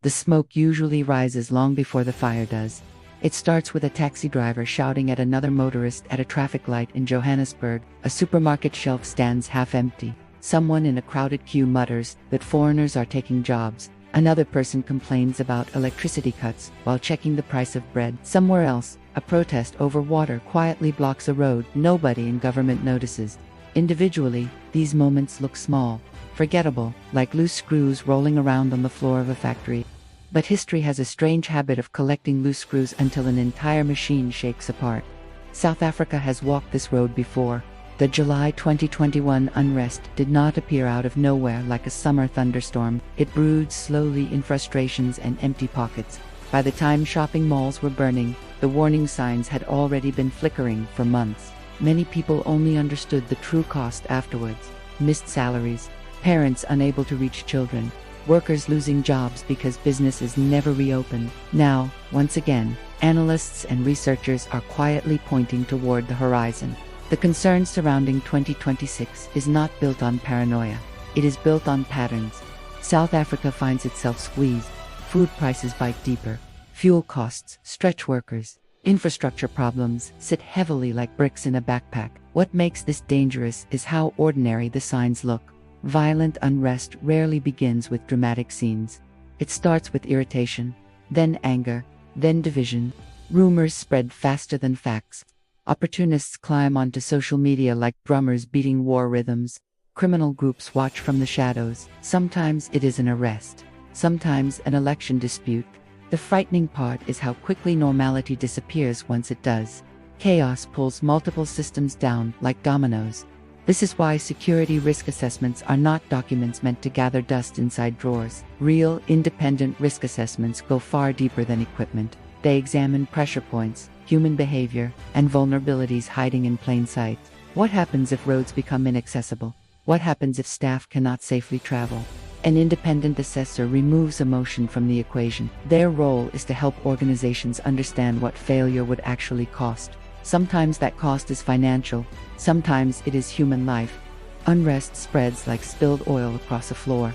The smoke usually rises long before the fire does. It starts with a taxi driver shouting at another motorist at a traffic light in Johannesburg. A supermarket shelf stands half empty. Someone in a crowded queue mutters that foreigners are taking jobs. Another person complains about electricity cuts while checking the price of bread. Somewhere else, a protest over water quietly blocks a road nobody in government notices. Individually, these moments look small, forgettable, like loose screws rolling around on the floor of a factory. But history has a strange habit of collecting loose screws until an entire machine shakes apart. South Africa has walked this road before. The July 2021 unrest did not appear out of nowhere like a summer thunderstorm. It brewed slowly in frustrations and empty pockets. By the time shopping malls were burning, the warning signs had already been flickering for months. Many people only understood the true cost afterwards. Missed salaries, parents unable to reach children, workers losing jobs because businesses never reopened. Now, once again, analysts and researchers are quietly pointing toward the horizon. The concern surrounding 2026 is not built on paranoia. It is built on patterns. South Africa finds itself squeezed. Food prices bite deeper. Fuel costs stretch workers. Infrastructure problems sit heavily like bricks in a backpack. What makes this dangerous is how ordinary the signs look. Violent unrest rarely begins with dramatic scenes. It starts with irritation, then anger, then division. Rumors spread faster than facts. Opportunists climb onto social media like drummers beating war rhythms. Criminal groups watch from the shadows. Sometimes it is an arrest, sometimes an election dispute. The frightening part is how quickly normality disappears once it does. Chaos pulls multiple systems down like dominoes. This is why security risk assessments are not documents meant to gather dust inside drawers. Real, independent risk assessments go far deeper than equipment. They examine pressure points, human behavior, and vulnerabilities hiding in plain sight. What happens if roads become inaccessible? What happens if staff cannot safely travel? An independent assessor removes emotion from the equation. Their role is to help organizations understand what failure would actually cost. Sometimes that cost is financial, sometimes it is human life. Unrest spreads like spilled oil across a floor.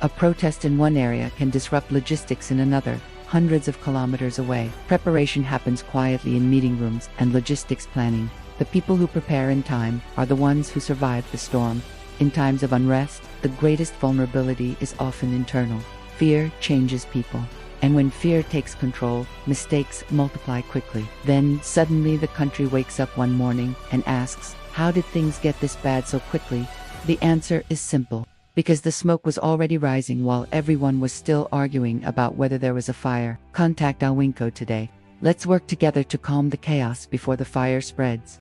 A protest in one area can disrupt logistics in another, hundreds of kilometers away. Preparation happens quietly in meeting rooms and logistics planning. The people who prepare in time are the ones who survive the storm. In times of unrest, the greatest vulnerability is often internal. Fear changes people. And when fear takes control, mistakes multiply quickly. Then, suddenly the country wakes up one morning and asks, how did things get this bad so quickly? The answer is simple. Because the smoke was already rising while everyone was still arguing about whether there was a fire. Contact Alwinco today. Let's work together to calm the chaos before the fire spreads.